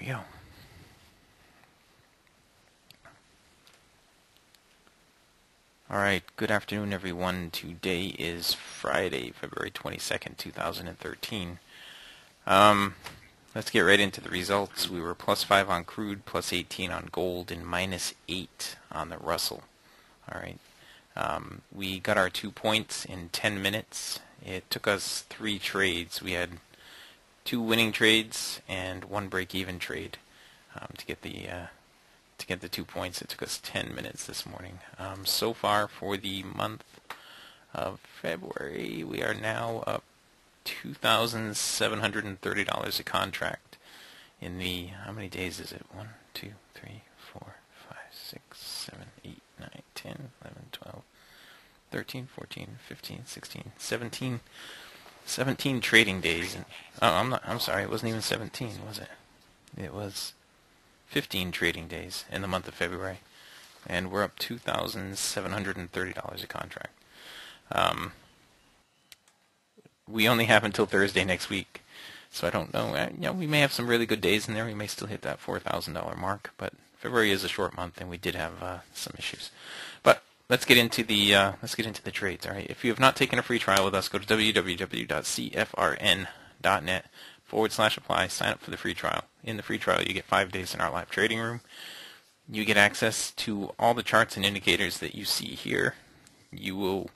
we go. Alright, good afternoon everyone. Today is Friday, February 22nd, 2013. Let's get right into the results. We were plus 5 on crude, plus 18 on gold, and minus 8 on the Russell. Alright, we got our 2 points in 10 minutes. It took us 3 trades. We had 2 winning trades and 1 break-even trade to get the 2 points. It took us 10 minutes this morning. So far for the month of February, we are now up $2,730 a contract. In the, how many days is it? 1, 2, 3, 4, 5, 6, 7, 8, 9, 10, 11, 12, 13, 14, 15, 16, 17 trading days. I'm sorry, it wasn't even 17, was it? It was 15 trading days in the month of February, and we're up $2,730 a contract. We only have until Thursday next week, so I don't know. We may have some really good days in there. We may still hit that $4,000 mark, but February is a short month, and we did have some issues. But let's get into the trades. All right. If you have not taken a free trial with us, go to www.cfrn.net/apply. Sign up for the free trial. In the free trial, you get 5 days in our live trading room. You get access to all the charts and indicators that you see here. You'll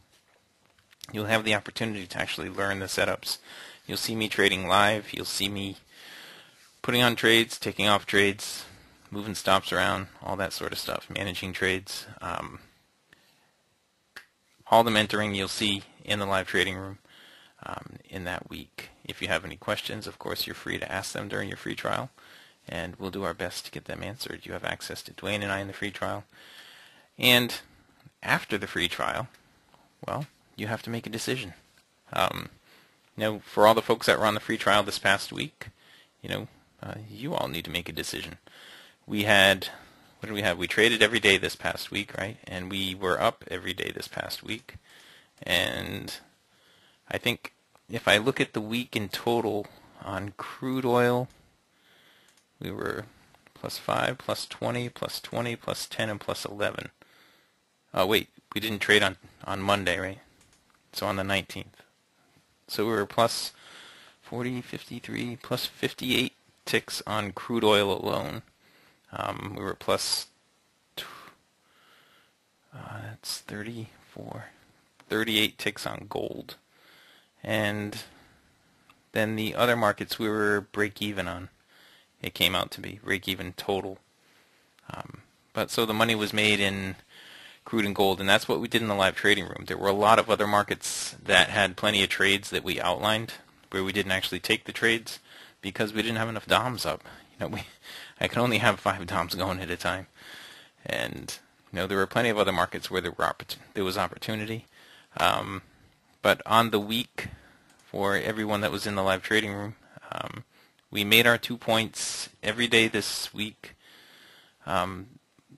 have the opportunity to actually learn the setups. You'll see me trading live. You'll see me putting on trades, taking off trades, moving stops around, all that sort of stuff, managing trades. All the mentoring you'll see in the live trading room in that week. If you have any questions, of course, you're free to ask them during your free trial, and we'll do our best to get them answered. You have access to Dwayne and I in the free trial. And after the free trial, well, you have to make a decision. For all the folks that were on the free trial this past week, you all need to make a decision. We had, what did we have? We traded every day this past week, right? And we were up every day this past week. And I think if I look at the week in total on crude oil, we were plus 5, plus 20, plus 20, plus 10, and plus 11. Oh, wait, we didn't trade on Monday, right? So on the 19th. So we were plus 40, 53, plus 58 ticks on crude oil alone. We were plus, that's 34, 38 ticks on gold. And then the other markets we were break-even on. It came out to be break-even total. But so the money was made in crude and gold, and that's what we did in the live trading room. There were a lot of other markets that had plenty of trades that we outlined where we didn't actually take the trades because we didn't have enough DOMs up. I could only have 5 DOMs going at a time. And there were plenty of other markets where there was opportunity. But on the week, for everyone that was in the live trading room, we made our 2 points every day this week.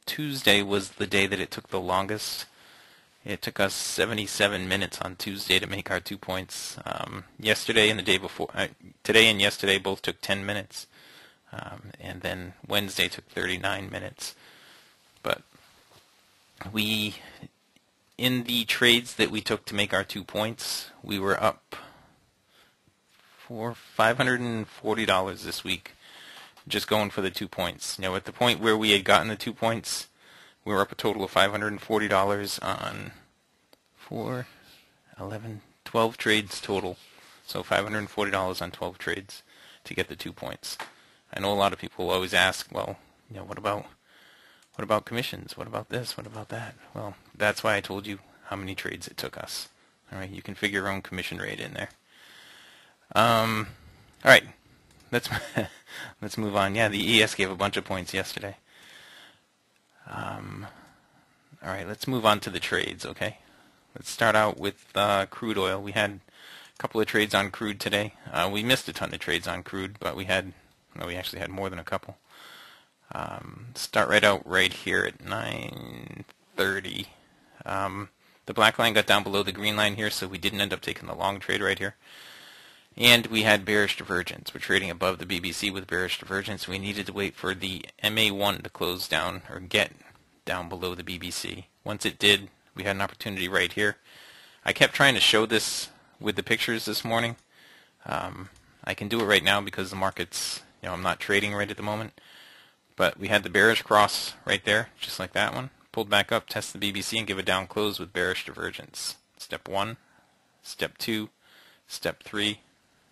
Tuesday was the day that it took the longest. It took us 77 minutes on Tuesday to make our 2 points. Yesterday and the day before, today and yesterday both took 10 minutes. And then Wednesday took 39 minutes. But in the trades that we took to make our 2 points, we were up for $540 this week, just going for the 2 points. At the point where we had gotten the 2 points, we were up a total of $540 on 12 trades total. So $540 on 12 trades to get the 2 points. I know a lot of people always ask, well, what about commissions? What about this? What about that? Well, that's why I told you how many trades it took us. All right, you can figure your own commission rate in there. All right, let's move on. Yeah, the ES gave a bunch of points yesterday. All right, let's move on to the trades. Okay, let's start out with crude oil. We had a couple of trades on crude today. We missed a ton of trades on crude, but we actually had more than a couple. Start right out right here at 9:30. The black line got down below the green line here, so we didn't end up taking the long trade right here. And we had bearish divergence. We're trading above the BBC with bearish divergence. We needed to wait for the MA1 to close down or get down below the BBC. Once it did, we had an opportunity right here. I kept trying to show this with the pictures this morning. I can do it right now because the market's, I'm not trading right at the moment. But we had the bearish cross right there, just like that one. Pulled back up, test the BBC, and give a down close with bearish divergence. Step 1, Step 2, Step 3,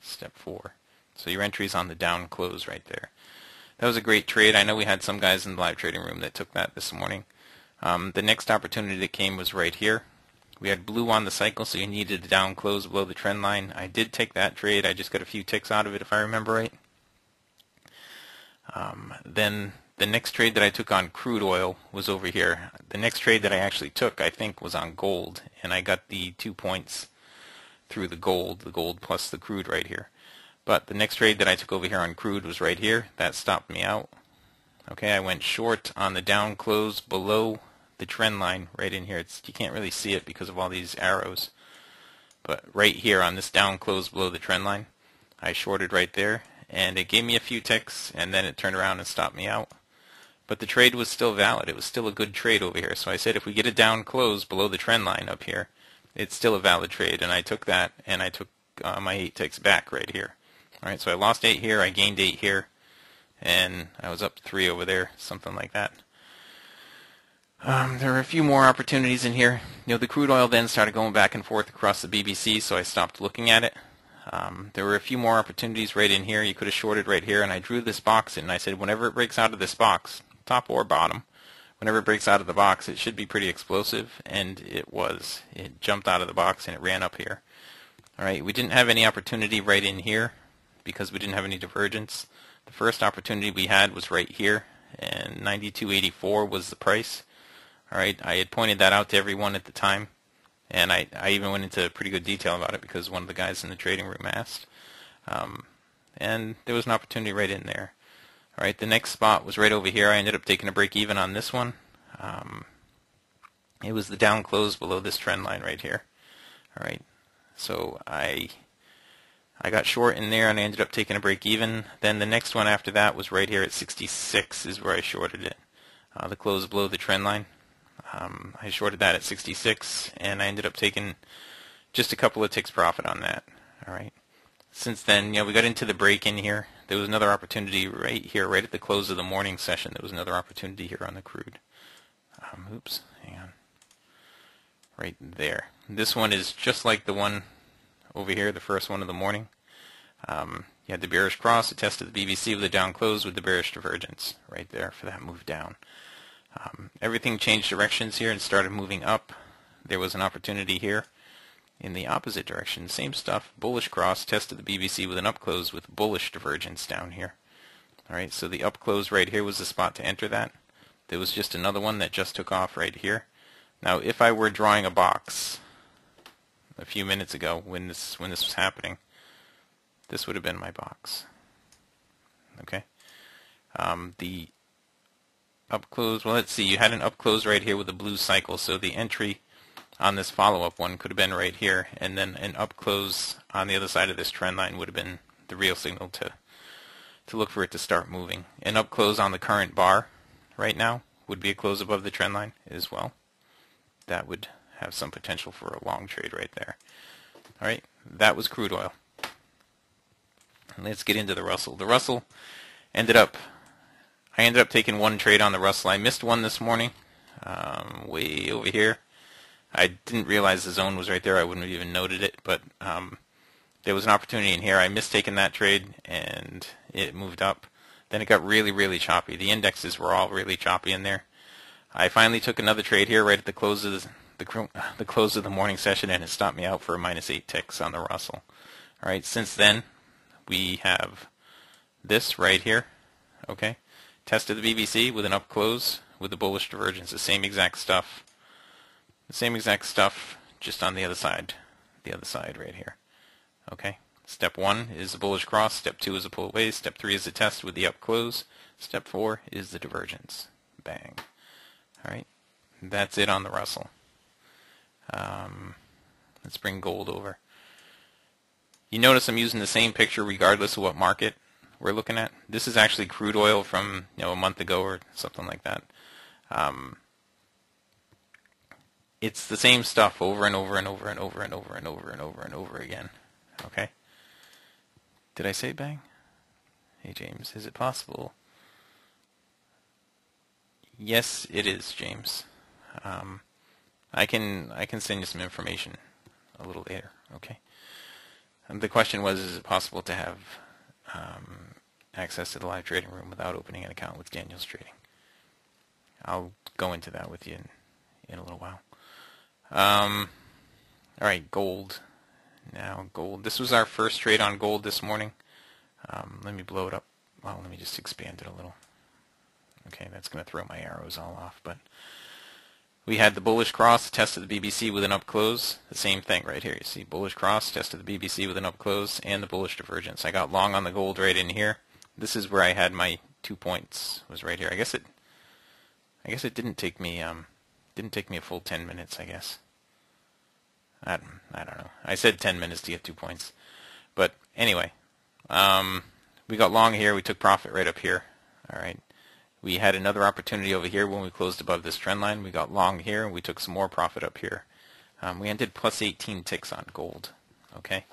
Step 4. So your entry's on the down close right there. That was a great trade. I know we had some guys in the live trading room that took that this morning. The next opportunity that came was right here. We had blue on the cycle, so you needed a down close below the trend line. I did take that trade. I just got a few ticks out of it, if I remember right. Then the next trade that I took on crude oil was over here. The next trade that I actually took, I think, was on gold, and I got the 2 points through the gold plus the crude right here. But the next trade that I took over here on crude was right here. That stopped me out. Okay, I went short on the down close below the trend line right in here. You can't really see it because of all these arrows. But right here on this down close below the trend line, I shorted right there, and it gave me a few ticks, and then it turned around and stopped me out. But the trade was still valid. It was still a good trade over here. So I said if we get a down close below the trend line up here, it's still a valid trade. And I took that, and I took my 8 ticks back right here. All right, so I lost 8 here, I gained 8 here, and I was up 3 over there, something like that. There were a few more opportunities in here. The crude oil then started going back and forth across the BBC, so I stopped looking at it. There were a few more opportunities right in here. You could have shorted right here, and I drew this box in, and I said whenever it breaks out of this box, top or bottom, whenever it breaks out of the box, it should be pretty explosive, and it was. It jumped out of the box, and it ran up here. All right, we didn't have any opportunity right in here because we didn't have any divergence. The first opportunity we had was right here, and 92.84 was the price. All right, I had pointed that out to everyone at the time, and I even went into pretty good detail about it because one of the guys in the trading room asked. And there was an opportunity right in there. All right, the next spot was right over here. I ended up taking a break even on this one. It was the down close below this trend line right here. All right, so I got short in there, and I ended up taking a break even. Then the next one after that was right here at 66 is where I shorted it. The close below the trend line. I shorted that at 66, and I ended up taking just a couple of ticks profit on that. All right. Since then, we got into the break in here. There was another opportunity right here, right at the close of the morning session. There was another opportunity here on the crude. Oops, hang on. Right there. This one is just like the one over here, the first one of the morning. You had the bearish cross. It tested the BBC with a down close with the bearish divergence right there for that move down. Everything changed directions here and started moving up. There was an opportunity here in the opposite direction. Same stuff. Bullish cross, tested the BBC with an up close with bullish divergence down here. All right, so the up close right here was the spot to enter that. There was just another one that just took off right here. Now, if I were drawing a box a few minutes ago when this was happening, this would have been my box. Okay. The up close, well, let's see, you had an up close right here with a blue cycle, so the entry on this follow-up one could have been right here, and then an up close on the other side of this trend line would have been the real signal to look for it to start moving. An up close on the current bar right now would be a close above the trend line as well. That would have some potential for a long trade right there. All right, that was crude oil. Let's get into the Russell. The Russell I ended up taking one trade on the Russell. I missed one this morning, way over here. I didn't realize the zone was right there. I wouldn't have even noted it, but there was an opportunity in here. I missed taking that trade, and it moved up. Then it got really, really choppy. The indexes were all really choppy in there. I finally took another trade here right at the close of the close of the morning session, and it stopped me out for a -8 ticks on the Russell. All right, since then we have this right here. Okay, tested the BBC with an up close with the bullish divergence. The same exact stuff. The same exact stuff, just on the other side right here. Okay. Step 1 is the bullish cross. Step 2 is the pull away. Step 3 is the test with the up close. Step 4 is the divergence. Bang. All right. That's it on the Russell. Let's bring gold over. You notice I'm using the same picture regardless of what market we're looking at. This is actually crude oil from a month ago or something like that. It's the same stuff over and over and over and over and over and over and over and over again. Okay? Did I say bang? Hey James, is it possible? Yes, it is, James. I can send you some information a little later. Okay. The question was, is it possible to have access to the live trading room without opening an account with Daniel's Trading? I'll go into that with you in a little while. All right, gold. Now gold. This was our first trade on gold this morning. Let me blow it up. Well, let me just expand it a little. Okay, that's going to throw my arrows all off, but we had the bullish cross, test of the BBC with an up close. The same thing right here. You see bullish cross, test of the BBC with an up close, and the bullish divergence. I got long on the gold right in here. This is where I had my 2 points. Was right here. I guess it didn't take me a full 10 minutes. I guess. I don't know. I said 10 minutes to get 2 points, but anyway, we got long here. We took profit right up here. All right. We had another opportunity over here when we closed above this trend line. We got long here, and we took some more profit up here. We ended plus 18 ticks on gold. Okay,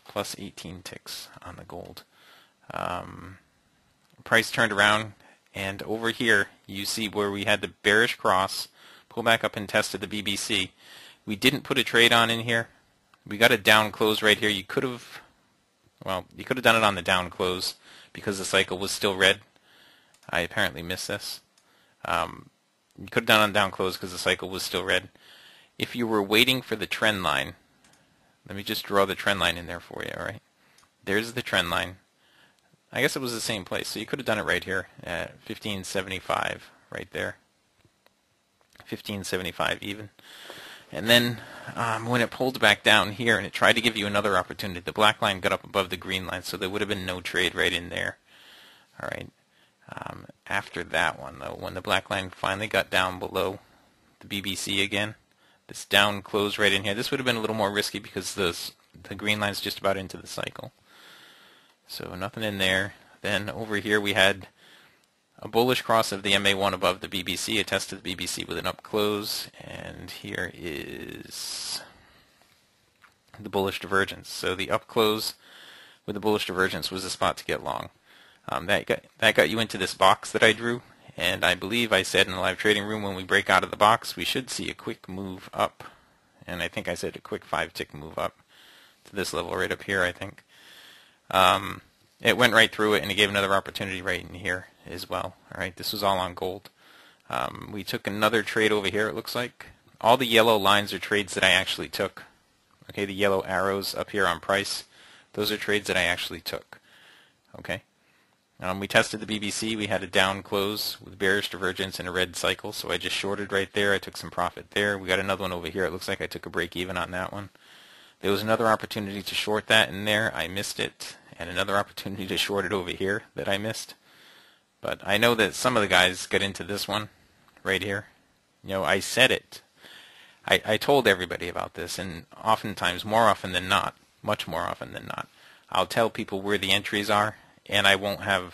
plus 18 ticks on the gold. Price turned around, and over here you see where we had the bearish cross, pull back up and tested the BBC. We didn't put a trade on in here. We got a down close right here. You could have done it on the down close because the cycle was still red. I apparently missed this. You could have done it on down close because the cycle was still red. If you were waiting for the trend line, let me just draw the trend line in there for you, alright? There's the trend line. I guess it was the same place, so you could have done it right here at 1575, right there. 1575 even. And then when it pulled back down here and it tried to give you another opportunity, the black line got up above the green line, so there would have been no trade right in there. Alright. After that one, though, when the black line finally got down below the BBC again, this down close right in here, this would have been a little more risky because the green line's just about into the cycle. So nothing in there. Then over here we had a bullish cross of the MA1 above the BBC, a test of the BBC with an up close, and here is the bullish divergence. So the up close with the bullish divergence was the spot to get long. That got you into this box that I drew, and I believe I said in the live trading room when we break out of the box we should see a quick move up, and I think I said a quick 5-tick move up to this level right up here, I think. It went right through it, and it gave another opportunity right in here as well. Alright, this was all on gold. We took another trade over here, it looks like. All the yellow lines are trades that I actually took. Okay, the yellow arrows up here on price, those are trades that I actually took. Okay. We tested the BBC. We had a down close with bearish divergence and a red cycle, so I just shorted right there. I took some profit there. We got another one over here. It looks like I took a break even on that one. There was another opportunity to short that in there. I missed it. And another opportunity to short it over here that I missed. But I know that some of the guys got into this one right here. I said it. I told everybody about this, and oftentimes, more often than not, much more often than not, I'll tell people where the entries are. And I won't have,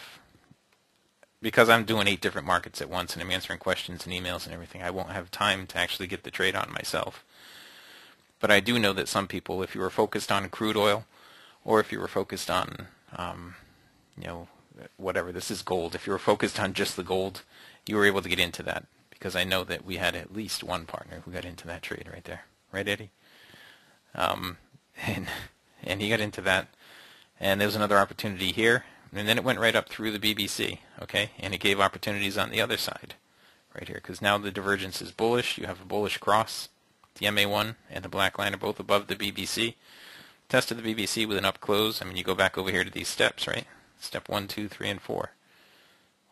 because I'm doing 8 different markets at once and I'm answering questions and emails and everything, I won't have time to actually get the trade on myself. But I do know that some people, if you were focused on crude oil, or if you were focused on, whatever, this is gold, if you were focused on just the gold, you were able to get into that. Because I know that we had at least one partner who got into that trade right there. Right, Eddie? And he got into that. And there was another opportunity here. And then it went right up through the BBC, okay? And it gave opportunities on the other side, right here. Because now the divergence is bullish. You have a bullish cross. The MA1 and the black line are both above the BBC. Tested the BBC with an up close. I mean, you go back over here to these steps, right? Step 1, 2, 3, and 4.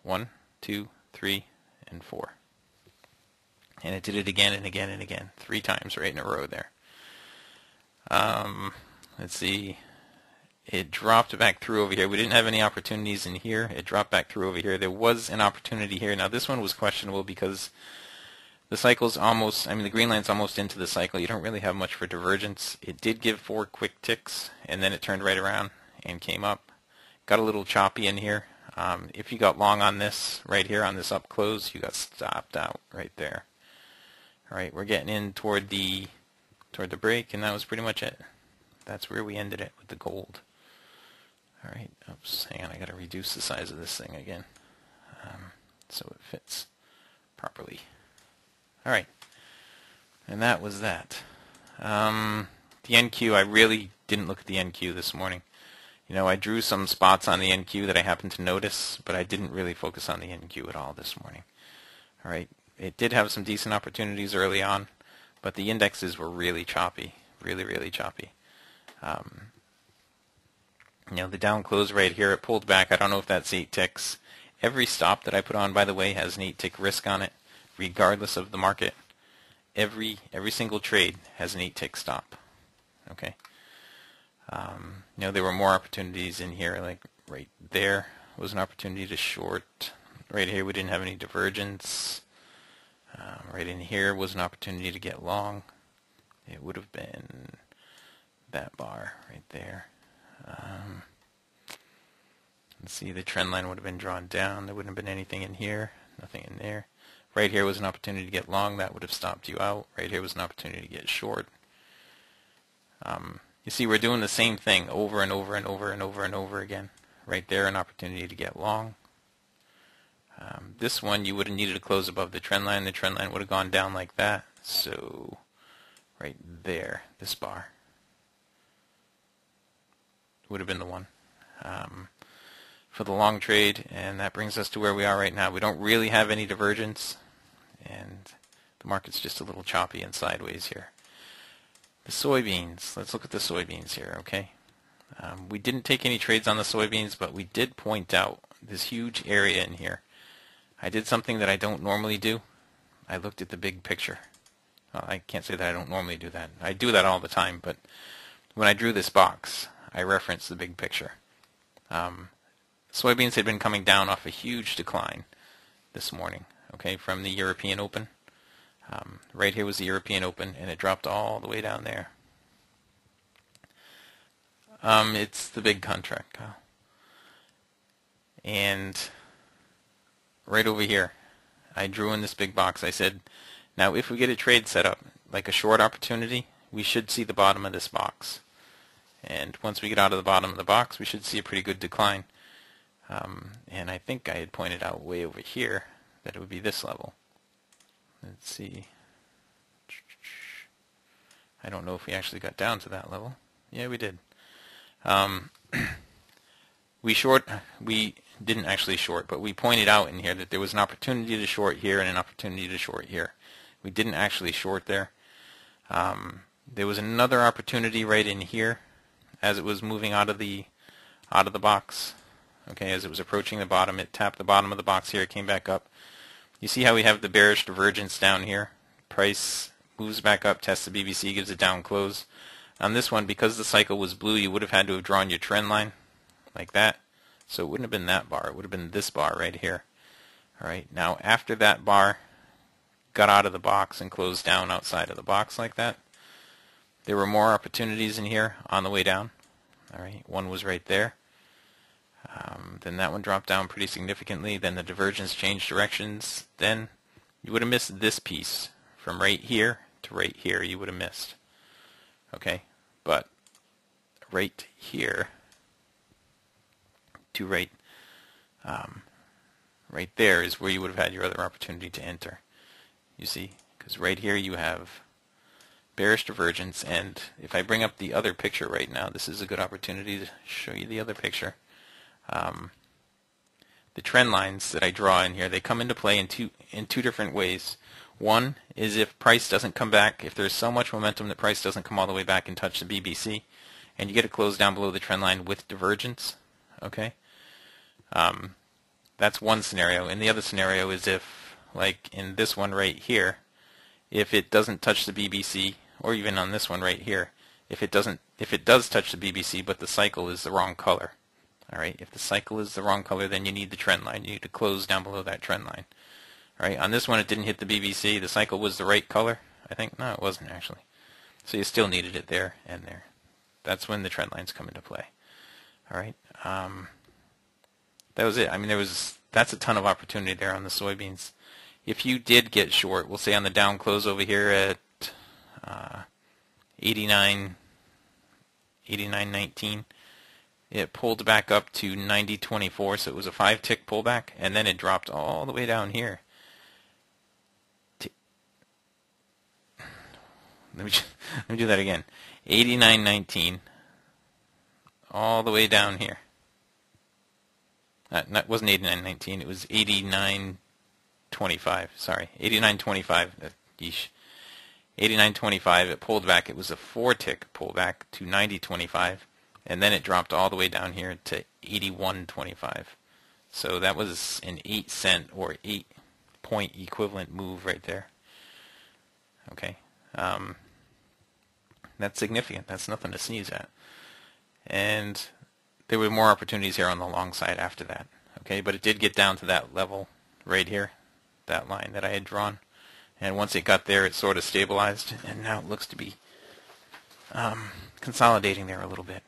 1, 2, 3, and 4. And it did it again and again and again. 3 times right in a row there. Let's see. It dropped back through over here. We didn't have any opportunities in here. It dropped back through over here. There was an opportunity here. Now this one was questionable because The cycle's almost, I mean the green line's almost into the cycle. You don't really have much for divergence. It did give 4 quick ticks, and then it turned right around and came up. Got a little choppy in here. If you got long on this right here, on this up close, you got stopped out right there. All right, we're getting in toward the break, and that was pretty much it. That's where we ended it with the gold. All right, oops, hang on, I got to reduce the size of this thing again so it fits properly. All right, and that was that. The NQ, I really didn't look at the NQ this morning. You know, I drew some spots on the NQ that I happened to notice, but I didn't really focus on the NQ at all this morning. All right, it did have some decent opportunities early on, but the indexes were really choppy, really choppy. You know, the down close right here, it pulled back. I don't know if that's 8 ticks. Every stop that I put on, by the way, has an 8 tick risk on it, regardless of the market. Every single trade has an 8 tick stop. Okay. You know, there were more opportunities in here, like right there was an opportunity to short. Right here we didn't have any divergence. Right in here was an opportunity to get long. It would have been that bar right there. Let's see, the trend line would have been drawn down. There wouldn't have been anything in here, nothing in there. Right here was an opportunity to get long. That would have stopped you out. Right here was an opportunity to get short. You see, we're doing the same thing over and over and over and over and over again. Right there, an opportunity to get long. This one, you would have needed to close above the trend line. The trend line would have gone down like that. So, right there, this bar would have been the one for the long trade. And that brings us to where we are right now. We don't really have any divergence, and the market's just a little choppy and sideways here. The soybeans, let's look at the soybeans here, okay? We didn't take any trades on the soybeans, but we did point out this huge area in here. I did something that I don't normally do. I looked at the big picture. Well, I can't say that I don't normally do that. I do that all the time, but when I drew this box, I referenced the big picture. Soybeans had been coming down off a huge decline this morning, okay, from the European Open. Right here was the European Open, and it dropped all the way down there. It's the big contract, Kyle. And right over here, I drew in this big box. I said, now if we get a trade set up, like a short opportunity, we should see the bottom of this box. And once we get out of the bottom of the box, we should see a pretty good decline. And I think I had pointed out way over here that it would be this level. Let's see. I don't know if we actually got down to that level. Yeah, we did. We didn't actually short, but we pointed out in here that there was an opportunity to short here and an opportunity to short here. We didn't actually short there. There was another opportunity right in here as it was moving out of the box. Okay, as it was approaching the bottom, it tapped the bottom of the box here, it came back up. You see how we have the bearish divergence down here? Price moves back up, tests the BBC, gives a down close. On this one, because the cycle was blue, you would have had to have drawn your trend line like that. So it wouldn't have been that bar, it would have been this bar right here. Alright, now after that bar got out of the box and closed down outside of the box like that, there were more opportunities in here on the way down. Alright, one was right there. Then that one dropped down pretty significantly. Then the divergence changed directions. Then you would have missed this piece from right here to right here. You would have missed. Okay, but right here to right there is where you would have had your other opportunity to enter. You see, because right here you have bearish divergence, and if I bring up the other picture right now, this is a good opportunity to show you the other picture. The trend lines that I draw in here, they come into play in two different ways. One is if price doesn't come back, if there's so much momentum that price doesn't come all the way back and touch the BBC, and you get it closed down below the trend line with divergence. Okay, that's one scenario. And the other scenario is if, like in this one right here, if it doesn't touch the BBC, or even on this one right here, if it does touch the BBC, but the cycle is the wrong color. All right, if the cycle is the wrong color, then you need the trend line. You need to close down below that trend line. Right? On this one, it didn't hit the BBC. The cycle was the right color, I think. No, it wasn't actually. So you still needed it there and there. That's when the trend lines come into play. All right. That was it. I mean, that's a ton of opportunity there on the soybeans. If you did get short, we'll say on the down close over here at 89.19, it pulled back up to 90.24, so it was a 5-tick pullback, and then it dropped all the way down here. Let me do that again. 89.19, all the way down here. It wasn't 89.19. It was 89.25. Sorry, 89.25. Yeesh. 89.25. It pulled back. It was a 4-tick pullback to 90.25, and then it dropped all the way down here to 81.25. So that was an 8-cent or 8-point equivalent move right there. Okay. That's significant. That's nothing to sneeze at. And there were more opportunities here on the long side after that. Okay, but it did get down to that level right here, that line that I had drawn. And once it got there, it sort of stabilized, and now it looks to be consolidating there a little bit.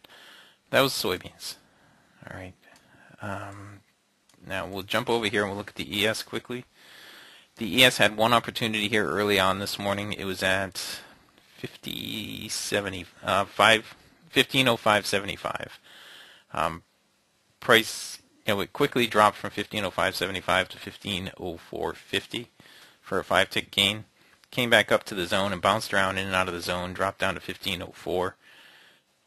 That was soybeans. All right. Now we'll jump over here and we'll look at the ES quickly. The ES had one opportunity here early on this morning. It was at 15.0575. Price, it quickly dropped from 15.0575 to 15.0450 for a 5-tick gain. Came back up to the zone and bounced around in and out of the zone, dropped down to 15.04.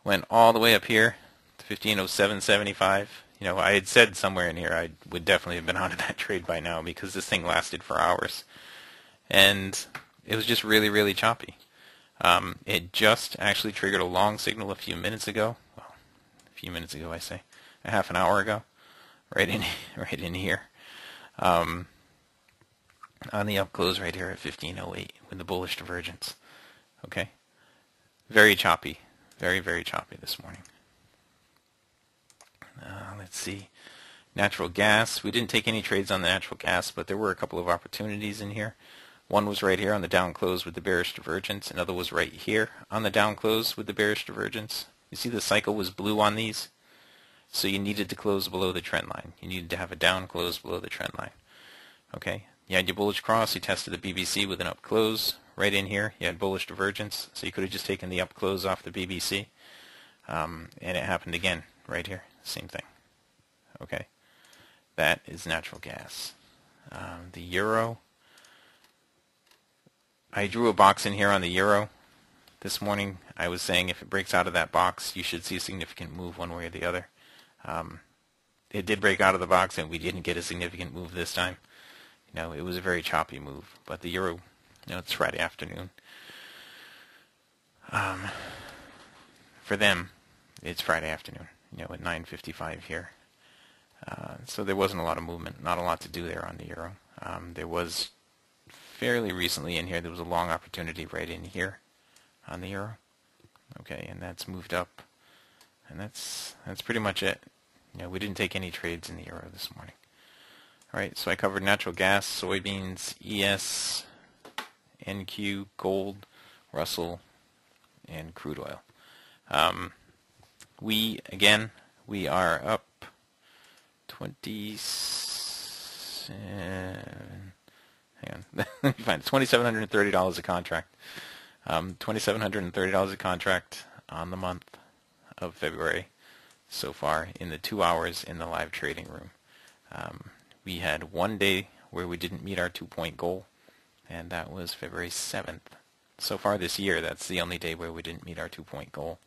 Went all the way up here to 15.0775. I had said somewhere in here I would definitely have been out of that trade by now because this thing lasted for hours. And it was just really, really choppy. It just actually triggered a long signal a few minutes ago. Well, a few minutes ago, I say. A half an hour ago. Right in here. On the up close right here at 15.08 with the bullish divergence. Okay? Very choppy. Very, very choppy this morning. Let's see. Natural gas. We didn't take any trades on the natural gas, but there were a couple of opportunities in here. One was right here on the down close with the bearish divergence. Another was right here on the down close with the bearish divergence. You see the cycle was blue on these? So you needed to close below the trend line. You needed to have a down close below the trend line. Okay? You had your bullish cross. You tested the BBC with an up close. Right in here, you had bullish divergence. So you could have just taken the up close off the BBC. And it happened again right here. Same thing. Okay? That is natural gas. The euro. I drew a box in here on the euro this morning. I was saying if it breaks out of that box, you should see a significant move one way or the other. It did break out of the box, and we didn't get a significant move this time. It was a very choppy move. But the euro, it's Friday afternoon. For them, it's Friday afternoon, at 9:55 here. So there wasn't a lot of movement, not a lot to do there on the euro. There was fairly recently in here, there was a long opportunity right in here on the euro. Okay, and that's moved up. And that's pretty much it. We didn't take any trades in the euro this morning. All right, so I covered natural gas, soybeans, ES, NQ, gold, Russell, and crude oil. We are up 27. Hang on, let me find it. $2,730 a contract. $2,730 a contract on the month of February so far in the 2 hours in the live trading room. We had one day where we didn't meet our 2-point goal, and that was February 7th. So far this year, that's the only day where we didn't meet our 2-point goal.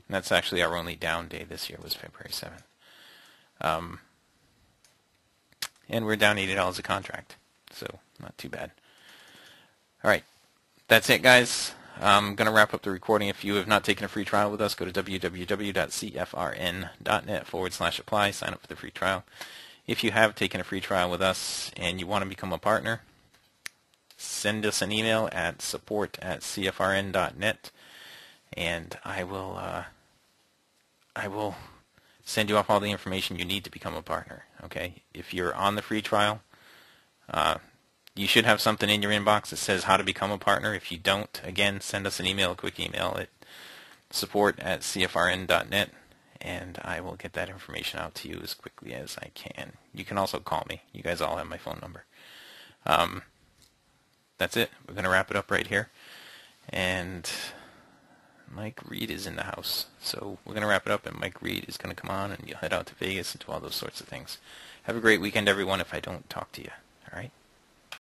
And that's actually our only down day this year was February 7th. And we're down $80 a contract, so not too bad. All right, that's it, guys. I'm going to wrap up the recording. If you have not taken a free trial with us, go to www.cfrn.net/apply. Sign up for the free trial. If you have taken a free trial with us and you want to become a partner, send us an email at support@cfrn.net, and I will send you off all the information you need to become a partner. Okay? If you're on the free trial, You should have something in your inbox that says how to become a partner. If you don't, again, send us an email, a quick email at support@cfrn.net, and I will get that information out to you as quickly as I can. You can also call me. You guys all have my phone number. That's it. We're going to wrap it up right here. And Mike Reed is in the house. So we're going to wrap it up, and Mike Reed is going to come on, and you'll head out to Vegas and do all those sorts of things. Have a great weekend, everyone, if I don't talk to you. All right?